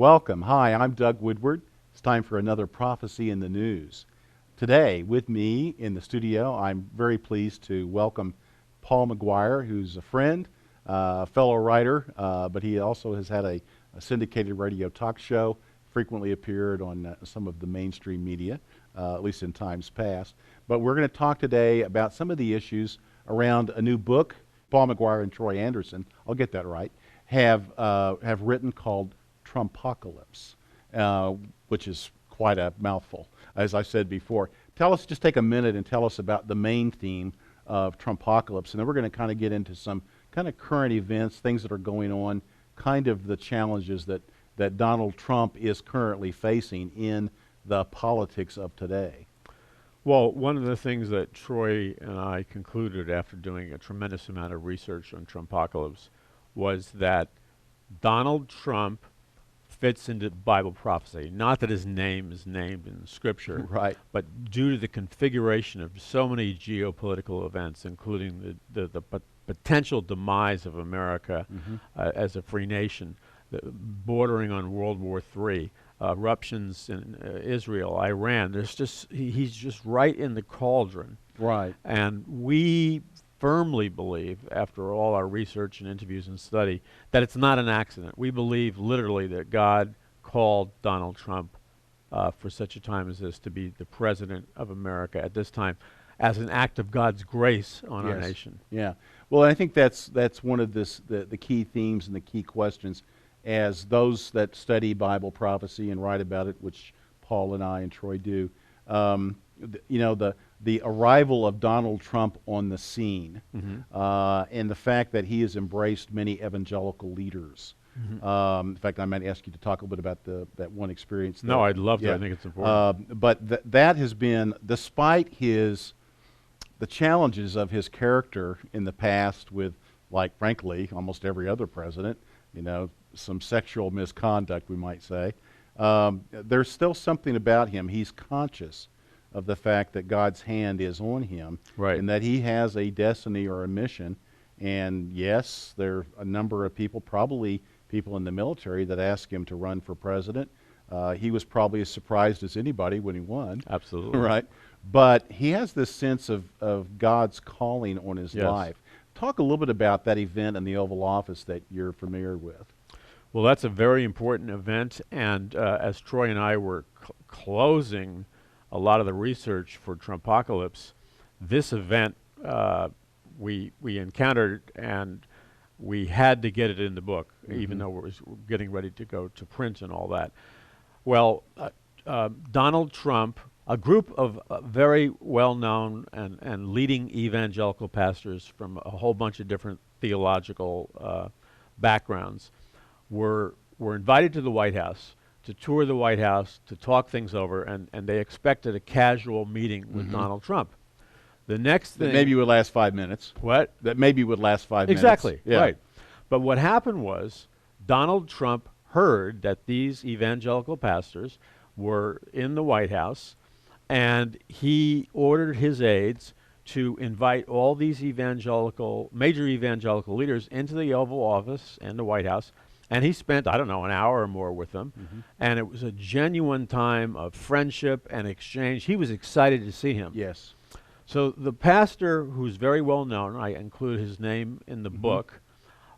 Welcome. Hi, I'm Doug Woodward. It's time for another Prophecy in the News. Today, with me in the studio, I'm very pleased to welcome Paul McGuire, who's a friend, fellow writer, but he also has had a syndicated radio talk show, frequently appeared on some of the mainstream media, at least in times past. But we're going to talk today about some of the issues around a new book Paul McGuire and Troy Anderson, I'll get that right, have written called Trumpocalypse, which is quite a mouthful, as I said before. Just take a minute and tell us about the main theme of Trumpocalypse, and then we're going to kind of get into some kind of current events, things that are going on, kind of the challenges that Donald Trump is currently facing in the politics of today. Well, one of the things that Troy and I concluded after doing a tremendous amount of research on Trumpocalypse was that Donald Trump fits into Bible prophecy. Not that his name is named in Scripture, right, but due to the configuration of so many geopolitical events, including the potential demise of America as a free nation, bordering on World War III, eruptions in Israel, Iran. He's just right in the cauldron. Right. And we firmly believe, after all our research and interviews and study, that it's not an accident. We believe literally that God called Donald Trump for such a time as this to be the president of America at this time as an act of God's grace on our nation. Yeah. Well, I think that's one of the key themes and the key questions as those that study Bible prophecy and write about it, which Paul and I and Troy do. The arrival of Donald Trump on the scene, and the fact that he has embraced many evangelical leaders. In fact, I might ask you to talk a little bit about that one experience. No, I'd love to. I think it's important. But that has been, despite the challenges of his character in the past with, like, frankly, almost every other president, some sexual misconduct, we might say, there's still something about him. He's conscious of the fact that God's hand is on him, right, and that he has a destiny or a mission. And yes, there are a number of people, probably people in the military, that asked him to run for president. He was probably as surprised as anybody when he won. Absolutely. Right. But he has this sense of God's calling on his life. Talk a little bit about that event in the Oval Office that you're familiar with. Well, that's a very important event, and as Troy and I were closing a lot of the research for Trumpocalypse, this event we encountered, and we had to get it in the book, even though we're getting ready to go to print and all that. Well, Donald Trump, a group of very well-known and leading evangelical pastors from a whole bunch of different theological backgrounds, were invited to the White House to tour the White House, to talk things over, and they expected a casual meeting with Donald Trump. The next thing... That maybe would last 5 minutes. What? That maybe would last 5 minutes. Exactly, Yeah. right. But what happened was Donald Trump heard that these evangelical pastors were in the White House, and he ordered his aides to invite all these major evangelical leaders into the Oval Office and the White House. And he spent, I don't know, an hour or more with them. And it was a genuine time of friendship and exchange. He was excited to see him. Yes. So the pastor, who's very well known, I include his name in the book,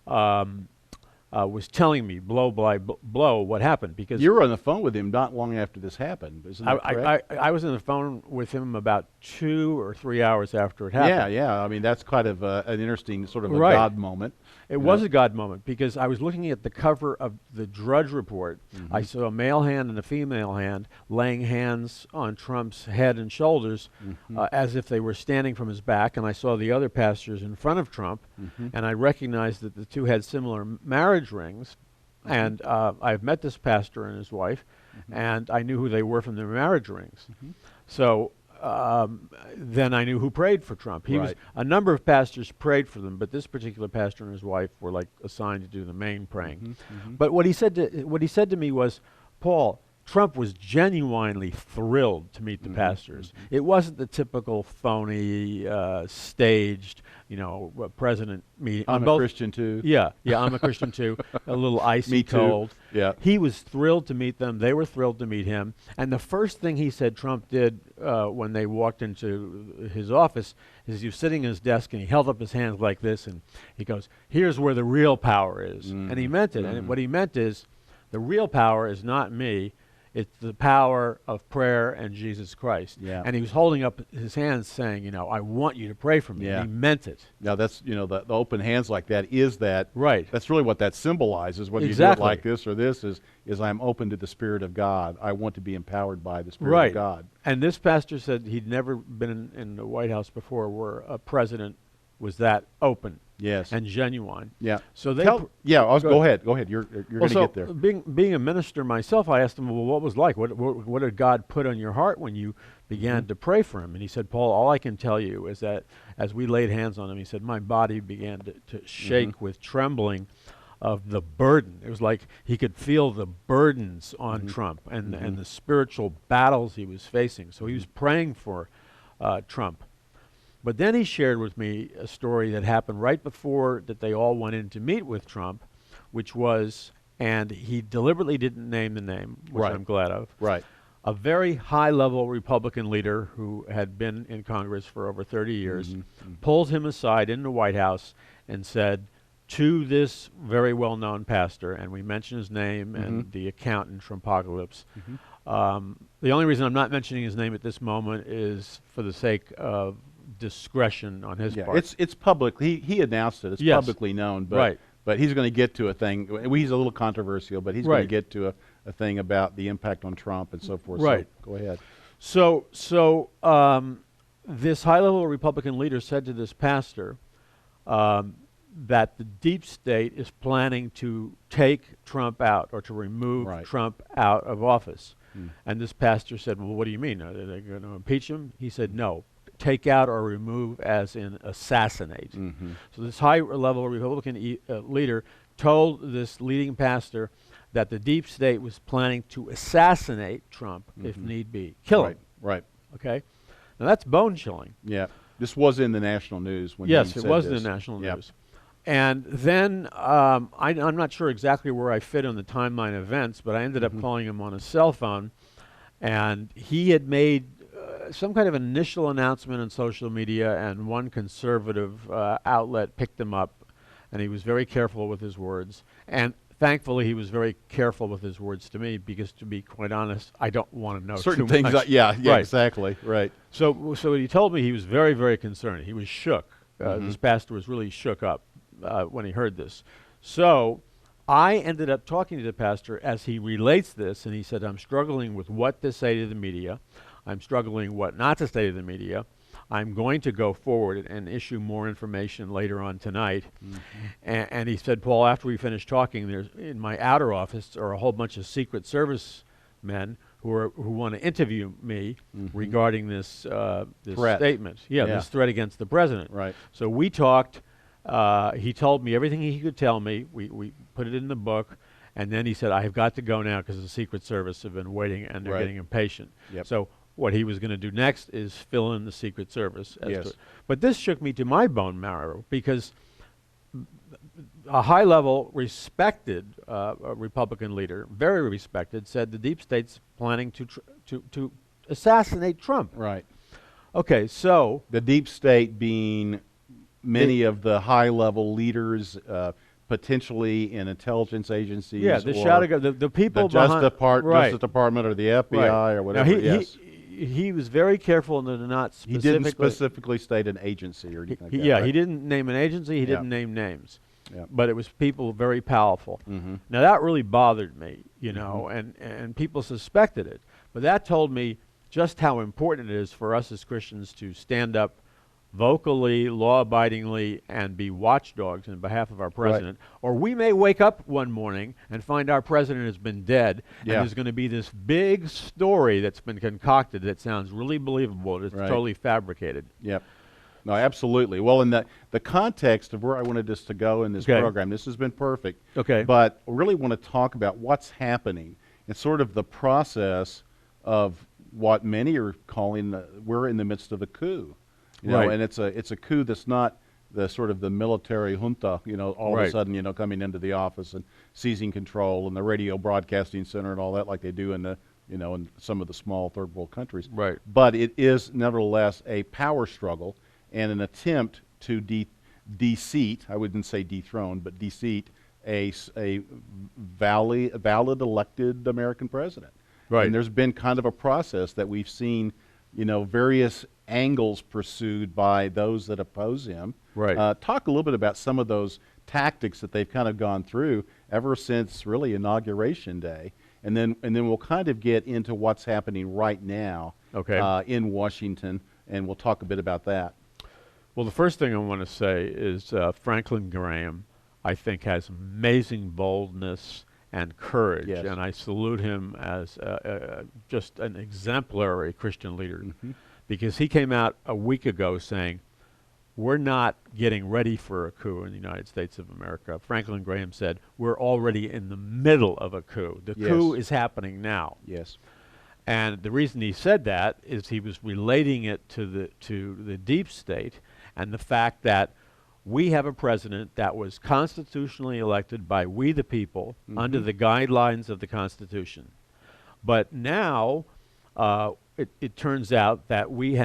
was telling me blow by blow what happened, because you were on the phone with him not long after this happened. Isn't that correct? I was on the phone with him about 2 or 3 hours after it happened. Yeah. I mean, that's kind of an interesting sort of a Right. God moment. It was a God moment, because I was looking at the cover of the Drudge Report. I saw a male hand and a female hand laying hands on Trump's head and shoulders as if they were standing from his back, and I saw the other pastors in front of Trump, and I recognized that the two had similar marriage rings, and I've met this pastor and his wife, and I knew who they were from their marriage rings. So then I knew who prayed for Trump. A number of pastors prayed for them, but this particular pastor and his wife were like assigned to do the main praying. But what he said to me was, Paul, Trump was genuinely thrilled to meet the pastors. It wasn't the typical phony, staged, president meeting. I'm a Christian too. Yeah, I'm a Christian too. A little icy Me too. cold. Yeah. He was thrilled to meet them. They were thrilled to meet him. And the first thing he said Trump did when they walked into his office is he was sitting at his desk and he held up his hands like this and he goes, "Here's where the real power is." And he meant it. And what he meant is, the real power is not me. It's the power of prayer and Jesus Christ. Yeah. And he was holding up his hands saying, I want you to pray for me. Yeah. And he meant it. Now that's, the open hands like that is that. Right. That's really what that symbolizes. Whether you do it like this or this is I'm open to the Spirit of God. I want to be empowered by the Spirit of God. And this pastor said he'd never been in the White House before where a president was that open. Yes. And genuine. Yeah. So they go ahead. You're going to get there. Being a minister myself, I asked him, well, what was like? What did God put on your heart when you began to pray for him? And he said, Paul, all I can tell you is that as we laid hands on him, he said, my body began to shake with trembling of the burden. It was like he could feel the burdens on Trump and the spiritual battles he was facing. So he was praying for Trump. But then he shared with me a story that happened right before that they all went in to meet with Trump, which was, and he deliberately didn't name the name, which I'm glad of. Right. A very high-level Republican leader who had been in Congress for over 30 years pulled him aside in the White House and said to this very well-known pastor, and we mentioned his name and the accountant from Apocalypse. The only reason I'm not mentioning his name at this moment is for the sake of discretion on his part. It's public. He announced it. It's publicly known. But but he's going to get to a thing. He's a little controversial, but he's going to get to a thing about the impact on Trump and so forth. Right. So go ahead. So this high-level Republican leader said to this pastor that the deep state is planning to take Trump out or to remove Trump out of office. And this pastor said, well, what do you mean? Are they going to impeach him? He said, no. Take out or remove as in assassinate. So this high-level Republican leader told this leading pastor that the deep state was planning to assassinate Trump if need be. Kill him. Right. Okay? Now that's bone-chilling. Yeah. This was in the national news when Yes, he said it was this. in the national news. And then I'm not sure exactly where I fit on the timeline events, but I ended up calling him on a cell phone, and he had made some kind of initial announcement on social media, and one conservative outlet picked him up, and he was very careful with his words. And thankfully, he was very careful with his words to me because, to be quite honest, I don't want to know certain too things. much. Exactly. Right. So he told me he was very, very concerned. He was shook. This pastor was really shook up when he heard this. So I ended up talking to the pastor as he relates this, and he said, I'm struggling with what to say to the media. I'm struggling what not to say to the media. I'm going to go forward and issue more information later on tonight. And he said, Paul, after we finish talking, there's in my outer office are a whole bunch of Secret Service men who want to interview me regarding this threat. Statement. This threat against the president. Right. So we talked. He told me everything he could tell me. We put it in the book. And then he said, I have got to go now because the Secret Service have been waiting and they're getting impatient. So what he was going to do next is fill in the Secret Service. But this shook me to my bone marrow because a high-level, respected Republican leader, very respected, said the deep state's planning to assassinate Trump. Right. Okay, so the deep state being many of the high-level leaders, potentially in intelligence agencies. Yeah, the people the behind Justice Department or the FBI or whatever. Now he was very careful to not specifically. He didn't specifically state an agency or anything like that. Yeah, he didn't name an agency. He didn't name names. But it was people very powerful. Now that really bothered me, and people suspected it. But that told me just how important it is for us as Christians to stand up vocally, law-abidingly, and be watchdogs in behalf of our president. Or we may wake up one morning and find our president has been dead, and there's going to be this big story that's been concocted that sounds really believable. It's totally fabricated. Yep. No, absolutely. Well, in the context of where I wanted us to go in this program, this has been perfect. Okay. But I really want to talk about what's happening and sort of the process of what many are calling we're in the midst of a coup. You know, Right. and it's a coup that's not the sort of the military junta, all of a Right. sudden, coming into the office and seizing control and the radio broadcasting center and all that, like they do in in some of the small third world countries. Right. But it is nevertheless a power struggle and an attempt to de-seat, I wouldn't say dethrone, but de-seat a valid elected American president. Right. And there's been kind of a process that we've seen, various angles pursued by those that oppose him. Right. Talk a little bit about some of those tactics that they've kind of gone through ever since really Inauguration Day, and then we'll kind of get into what's happening right now Okay. in Washington, and we'll talk a bit about that. Well, the first thing I want to say is Franklin Graham, I think, has amazing boldness and courage, Yes. and I salute him as just an exemplary Christian leader, because he came out a week ago saying, we're not getting ready for a coup in the United States of America. Franklin Graham said, we're already in the middle of a coup. The Yes. coup is happening now. Yes. And the reason he said that is he was relating it to the deep state and the fact that we have a president that was constitutionally elected by we the people under the guidelines of the Constitution. But now it turns out that we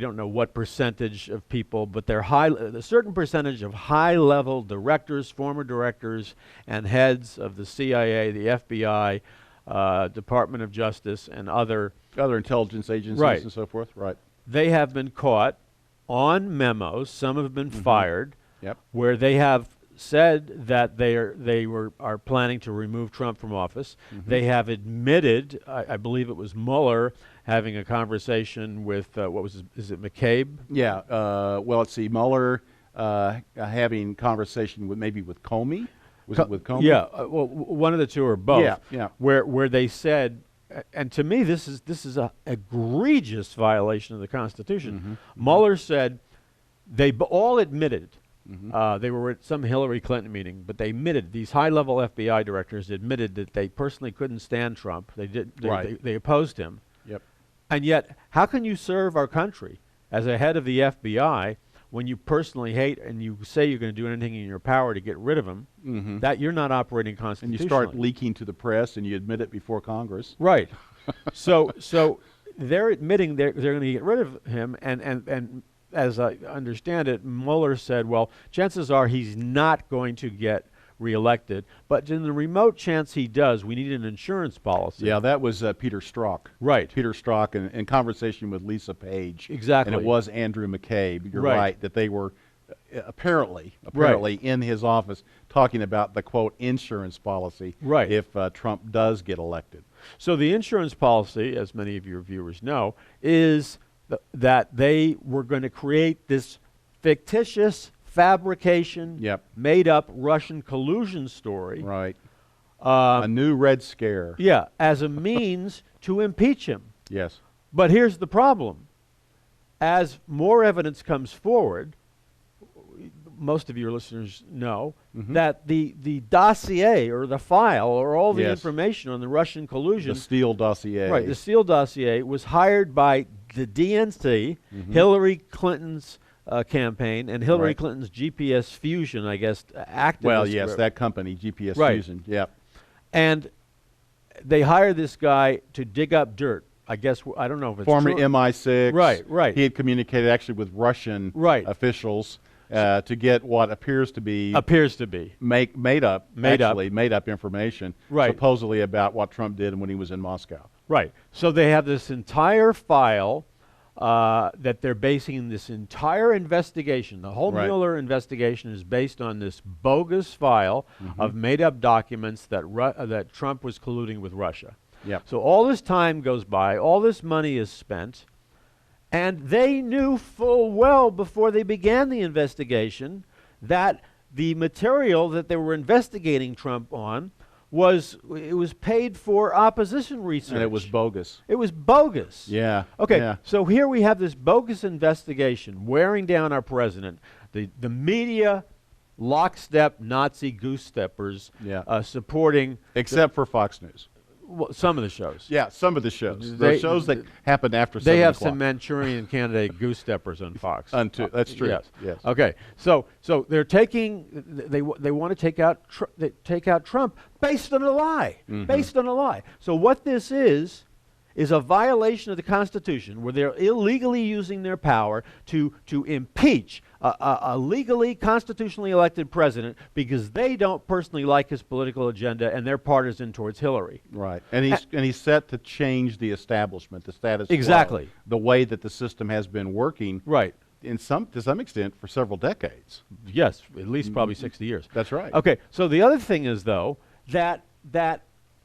don't know what percentage of people, but they're a certain percentage of high-level directors, former directors, and heads of the CIA, the FBI, Department of Justice, and other intelligence agencies Right. and so forth. Right. they have been caught on memos, some have been fired, Yep. where they have said that they are planning to remove Trump from office. They have admitted, I believe it was Mueller having a conversation with is it McCabe? Yeah. Well, let's see. Mueller having conversation with Comey. Was it with Comey? Yeah, well, one of the two or both. Yeah, yeah. Where they said, and to me this is a egregious violation of the Constitution. Mueller said they all admitted. They were at some Hillary Clinton meeting, but they admitted, these high-level FBI directors admitted that they personally couldn't stand Trump. They opposed him. Yep. And yet, how can you serve our country as a head of the FBI when you personally hate and you say you're going to do anything in your power to get rid of him, that you're not operating And constitutionally? you start leaking to the press, and you admit it before Congress. Right. so they're admitting they're going to get rid of him, and as I understand it, Mueller said, well, chances are he's not going to get reelected, but in the remote chance he does, we need an insurance policy. Yeah, that was Peter Strzok. Right. Peter Strzok in conversation with Lisa Page. Exactly. And it was Andrew McCabe. You're Right. right, that they were apparently Right. in his office talking about the, quote, insurance policy Right. if Trump does get elected. So the insurance policy, as many of your viewers know, is that they were going to create this fictitious fabrication, Yep. made-up Russian collusion story. Right. A new Red Scare. Yeah, as a means to impeach him. Yes. But here's the problem. As more evidence comes forward, most of your listeners know that the dossier or the file or all the Yes. information on the Russian collusion, The Steele dossier. right, the Steele dossier was hired by the DNC, Hillary Clinton's campaign, and Hillary Right. Clinton's GPS Fusion, I guess, activist. Well, yes, that company, GPS Right. Fusion. Yep. And they hired this guy to dig up dirt. I guess, I don't know if it's Former true. MI6. Right, right. He had communicated actually with Russian Right. officials to get what appears to be Appears to be. made up information, Right. supposedly about what Trump did when he was in Moscow. Right. So they have this entire file that they're basing this entire investigation. The whole Right. Mueller investigation is based on this bogus file of made-up documents that that Trump was colluding with Russia. Yep. So all this time goes by, all this money is spent, and they knew full well before they began the investigation that the material that they were investigating Trump on was paid for opposition research. And it was bogus. It was bogus. Yeah. Okay, Yeah. so here we have this bogus investigation wearing down our president. The media lockstep Nazi goose steppers Yeah. supporting Except for Fox News. well, some of the shows. Yeah, some of the shows. They- The shows that happen after 7 They have o'clock. some Manchurian Candidate goose steppers on Fox. That's true. Yes. Yes. Okay. So they're taking they want to take out Trump based on a lie. Mm-hmm. Based on a lie. So what this is a violation of the Constitution, where they're illegally using their power to impeach a legally constitutionally elected president because they don't personally like his political agenda and they're partisan towards Hillary. Right. And he's set to change the establishment, the status quo. Exactly. The way that the system has been working Right. to some extent for several decades. Yes, at least probably 60 years. That's right. Okay, so the other thing is, though, that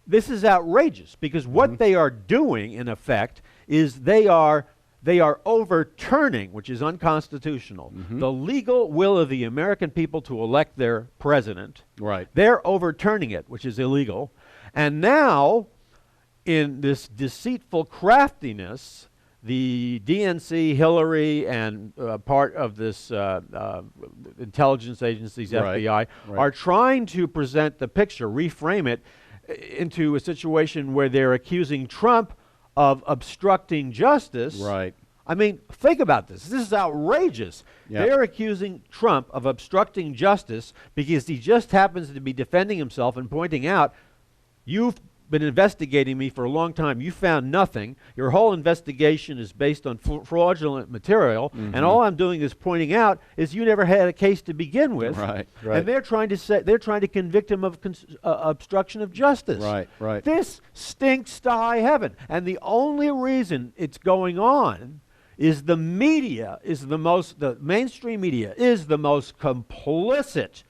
this is outrageous because what they are doing, in effect, is they are overturning, which is unconstitutional, the legal will of the American people to elect their president. Right. They're overturning it, which is illegal. And now, in this deceitful craftiness, the DNC, Hillary, and part of this intelligence agencies, Right, FBI, right. are trying to present the picture, reframe it into a situation where they're accusing Trump of obstructing justice. Right. I mean, think about this. This is outrageous. Yeah. They're accusing Trump of obstructing justice because he just happens to be defending himself and pointing out, you've been investigating me for a long time. You found nothing. Your whole investigation is based on fraudulent material, and all I'm doing is pointing out is you never had a case to begin with. Right, right. And they're trying to convict him of obstruction of justice. Right, right. This stinks to high heaven, and the only reason it's going on is the mainstream media is the most complicit,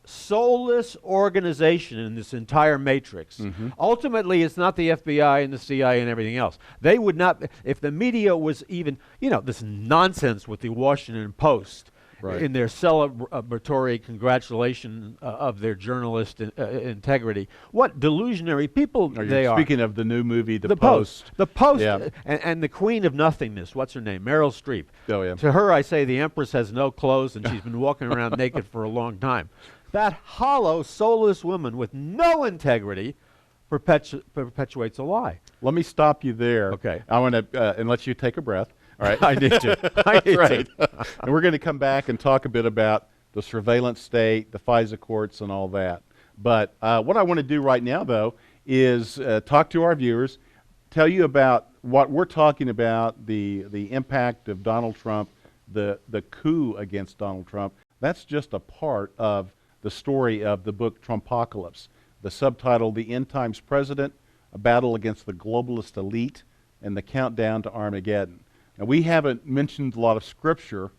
soulless organization in this entire matrix. Ultimately, it's not the FBI and the CIA and everything else. They would not, if the media was even, this nonsense with the Washington Post Right. in their celebratory congratulation of their journalist integrity. What delusionary people they are. Speaking of the new movie, The Post. The Post, Yeah. and the queen of nothingness, what's her name? Meryl Streep. Oh, yeah. To her, I say the empress has no clothes and she's been walking around naked for a long time. That hollow, soulless woman with no integrity perpetuates a lie. Let me stop you there. Okay. I want to and let you take a breath. All right. I need to. I need Right. to. And we're going to come back and talk a bit about the surveillance state, the FISA courts, and all that. But what I want to do right now, though, is talk to our viewers, tell you about what we're talking about, the impact of Donald Trump, the coup against Donald Trump. That's just a part of the story of the book Trumpocalypse. The subtitle, The End Times President, A Battle Against the Globalist Elite, and the Countdown to Armageddon. Now, we haven't mentioned a lot of scripture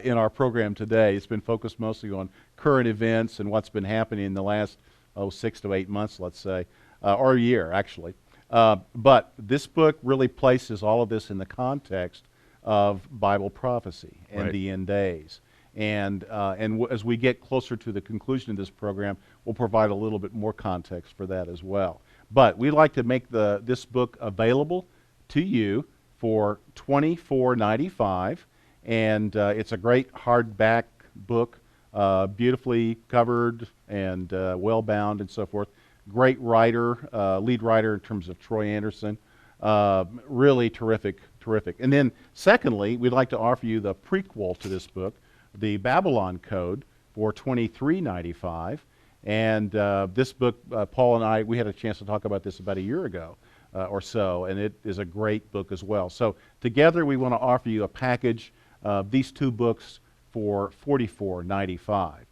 in our program today. It's been focused mostly on current events and what's been happening in the last 6 to 8 months, let's say, or a year, actually. But this book really places all of this in the context of Bible prophecy and Right. the end days. And as we get closer to the conclusion of this program, we'll provide a little bit more context for that as well. But we'd like to make this book available to you for $24.95, and it's a great hardback book, beautifully covered and well bound and so forth. Great writer, lead writer in terms of Troy Anderson. Really terrific. And then secondly, we'd like to offer you the prequel to this book, the Babylon Code, for $23.95. And this book, Paul and I, we had a chance to talk about this about a year ago or so, and it is a great book as well. So together we want to offer you a package of these two books for $44.95.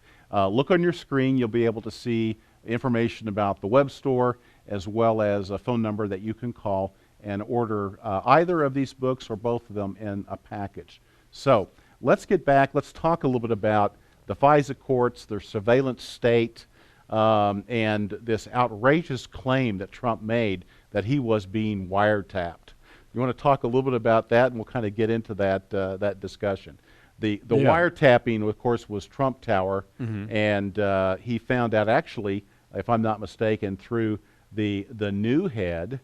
Look on your screen. You'll be able to see information about the web store as well as a phone number that you can call and order either of these books or both of them in a package. So let's get back. Let's talk a little bit about the FISA courts, their surveillance state, and this outrageous claim that Trump made that he was being wiretapped. You want to talk a little bit about that, and we'll kind of get into that discussion. The Yeah. wiretapping, of course, was Trump Tower, and he found out, actually, if I'm not mistaken, through the new head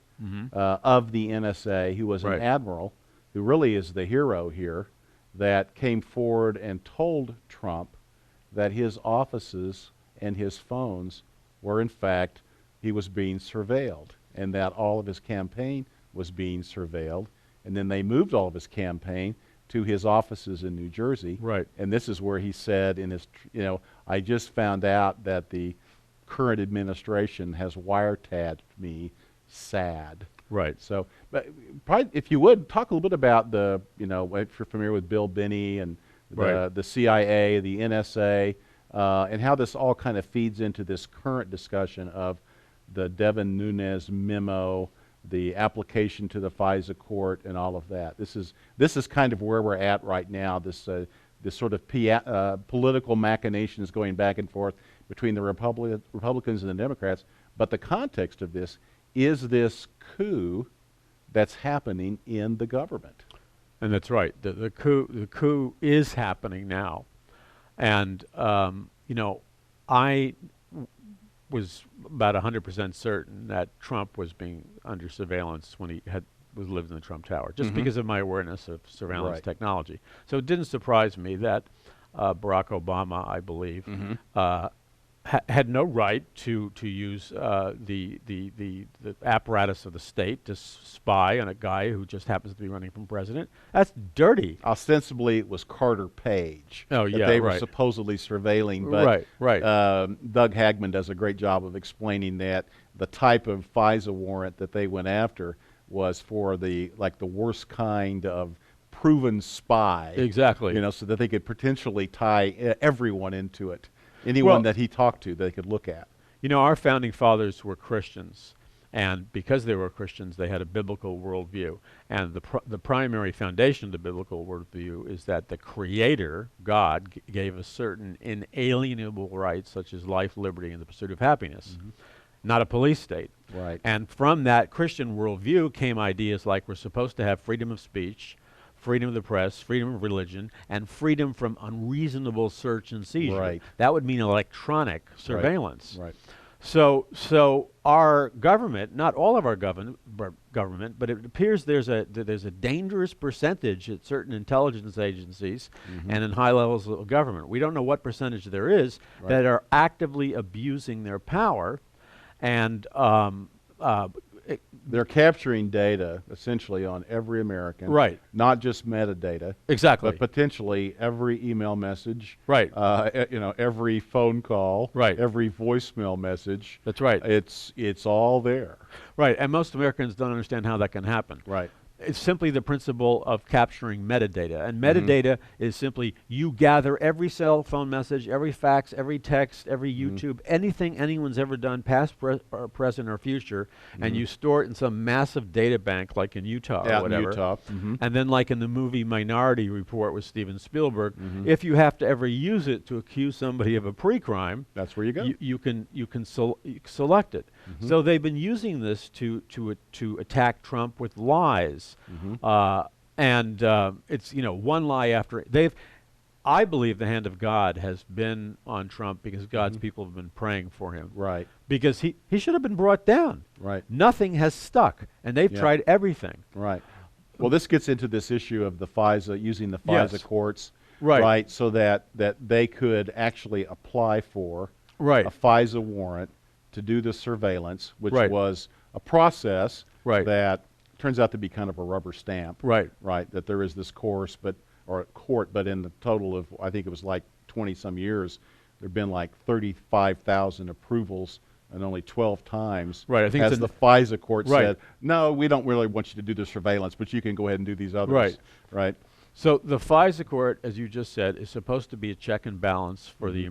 of the NSA, who was Right. an admiral, who really is the hero here, that came forward and told Trump that his offices and his phones were, in fact, he was being surveilled, and that all of his campaign was being surveilled. And then they moved all of his campaign to his offices in New Jersey. Right. And this is where he said in his, I just found out that the current administration has wiretapped me. Sad. Right. So, but probably, if you would, talk a little bit about the, if you're familiar with Bill Binney and the CIA, the NSA, and how this all kind of feeds into this current discussion of the Devin Nunes memo, the application to the FISA court, and all of that. This is kind of where we're at right now. This sort of political machinations going back and forth between the Republicans and the Democrats. But the context of this is this coup that's happening in the government. And that's right. The coup is happening now, and I was about 100% certain that Trump was being under surveillance when he lived in the Trump Tower, just because of my awareness of surveillance technology. So it didn't surprise me that Barack Obama, I believe, had no right to use the apparatus of the state to spy on a guy who just happens to be running for president. That's dirty. Ostensibly, it was Carter Page. Oh, that yeah, they were right. supposedly surveilling. But Right. Doug Hagman does a great job of explaining that the type of FISA warrant that they went after was for the worst kind of proven spy. Exactly. So that they could potentially tie everyone into it. Anyone that he talked to, they could look at. Our founding fathers were Christians, and because they were Christians, they had a biblical worldview. And the primary foundation of the biblical worldview is that the Creator, God, gave us certain inalienable rights, such as life, liberty, and the pursuit of happiness. Not a police state. Right. And from that Christian worldview came ideas like we're supposed to have freedom of speech, freedom of the press, freedom of religion, and freedom from unreasonable search and seizure. Right. That would mean electronic surveillance. Right. So our government, not all of our government, but it appears there's a dangerous percentage at certain intelligence agencies and in high levels of government. We don't know what percentage there is that are actively abusing their power, and they're capturing data essentially on every American. Right. Not just metadata. Exactly. But potentially every email message. Right. Every phone call. Right. Every voicemail message. That's right. It's all there. Right. And most Americans don't understand how that can happen. Right. It's simply the principle of capturing metadata. And metadata is simply you gather every cell phone message, every fax, every text, every YouTube, anything anyone's ever done, past, or present, or future, and you store it in some massive data bank like in Utah or whatever. In Utah. And then like in the movie Minority Report with Steven Spielberg, if you have to ever use it to accuse somebody of a pre-crime, that's where you go. You can select it. So they've been using this to attack Trump with lies. And it's one lie after I believe the hand of God has been on Trump because God's people have been praying for him. Right. Because he should have been brought down. Right. Nothing has stuck, and they've tried everything. Right. Well, this gets into this issue of the FISA, using the FISA courts, Right. so that they could actually apply for a FISA warrant to do the surveillance, which was a process that turns out to be kind of a rubber stamp. Right. Right. That there is this court, but in the total of, I think it was like 20-some years, there have been like 35,000 approvals, and only 12 times I think has the FISA court said, no, we don't really want you to do the surveillance, but you can go ahead and do these others. Right. So the FISA court, as you just said, is supposed to be a check and balance for the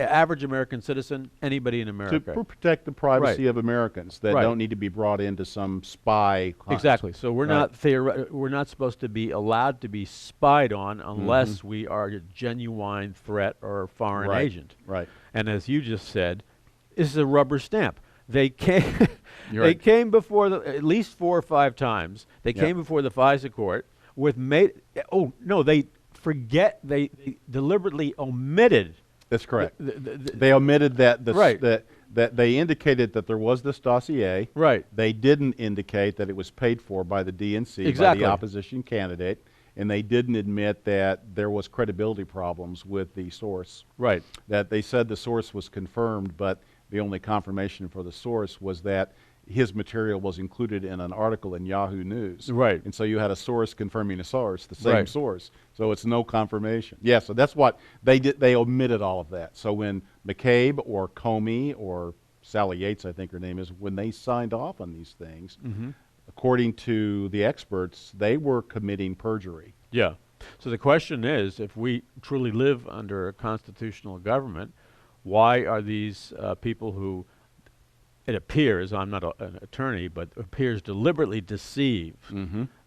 average American citizen, anybody in America. To protect the privacy of Americans that don't need to be brought into some spy hunt. Exactly. So we're not supposed to be allowed to be spied on unless we are a genuine threat or a foreign agent. Right. And as you just said, this is a rubber stamp. They came they came before at least 4 or 5 times. They came before the FISA court they deliberately omitted. That's correct. They omitted that they indicated that there was this dossier. Right. They didn't indicate that it was paid for by the DNC, by the opposition candidate, and they didn't admit that there was credibility problems with the source. Right. That they said the source was confirmed, but the only confirmation for the source was that his material was included in an article in Yahoo News. Right. And so you had a source confirming a source, the same Right. source. So it's no confirmation. Yeah, so that's what they did. They omitted all of that. So when McCabe or Comey or Sally Yates, I think her name is, when they signed off on these things, according to the experts, they were committing perjury. Yeah. So the question is, if we truly live under a constitutional government, why are these people who, it appears, I'm not an attorney, but appears deliberately deceive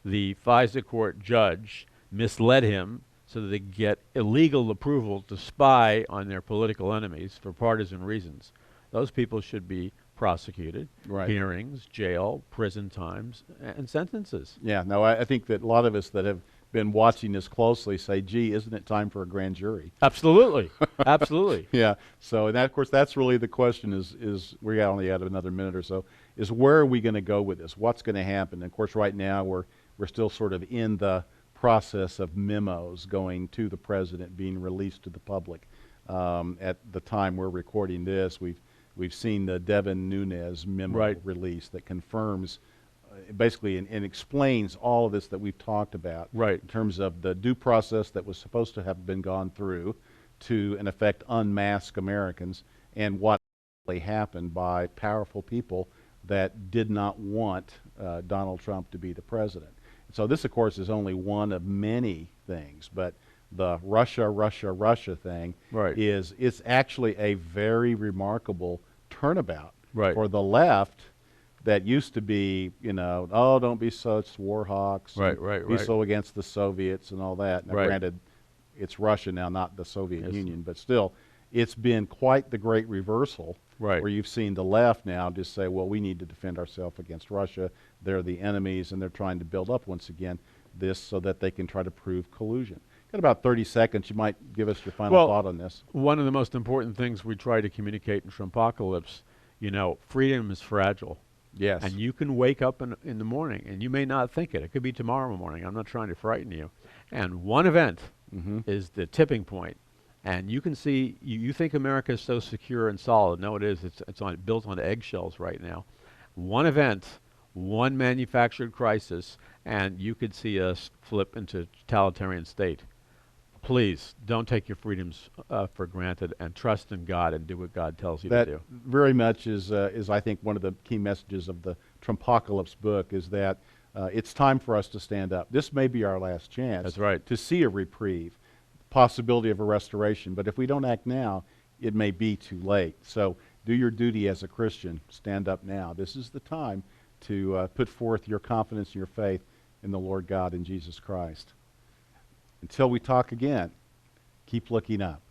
the FISA court judge, misled him so that they get illegal approval to spy on their political enemies for partisan reasons? Those people should be prosecuted, Right. hearings, jail, prison times, and sentences. Yeah, no, I think that a lot of us that have been watching this closely say, gee, isn't it time for a grand jury? Absolutely. Absolutely. Yeah, so and that, of course, that's really the question is we only have another minute or so, is where are we going to go with this? What's going to happen? And of course, right now we're still sort of in the process of memos going to the president being released to the public. At the time we're recording this, we've seen the Devin Nunes memo Right. release that confirms basically and explains all of this that we've talked about Right. in terms of the due process that was supposed to have been gone through to, in effect, unmask Americans and what actually happened by powerful people that did not want Donald Trump to be the president. So this, of course, is only one of many things, but the Russia thing Right. is it's actually a very remarkable turnabout Right. for the left that used to be, oh, don't be such war hawks. Right, and right, Be right. so against the Soviets and all that. Now, Right. granted, it's Russia now, not the Soviet Yes. Union, but still, it's been quite the great reversal. Right. Where you've seen the left now just say, well, we need to defend ourselves against Russia. They're the enemies, and they're trying to build up once again this so that they can try to prove collusion. Got about 30 seconds. You might give us your final thought on this. One of the most important things we try to communicate in Trumpocalypse, freedom is fragile. Yes. And you can wake up in the morning, and you may not think it. It could be tomorrow morning. I'm not trying to frighten you. And one event is the tipping point. And you can see, you think America is so secure and solid. No, it is. It's built on eggshells right now. One event, one manufactured crisis, and you could see us flip into totalitarian state. Please don't take your freedoms for granted, and trust in God and do what God tells you That to do. very much is I think one of the key messages of the Trumpocalypse book is that it's time for us to stand up. This may be our last chance. That's right. To see a reprieve, possibility of a restoration. But if we don't act now, it may be too late. So do your duty as a Christian. Stand up now. This is the time to put forth your confidence and your faith in the Lord God and Jesus Christ. Until we talk again, keep looking up.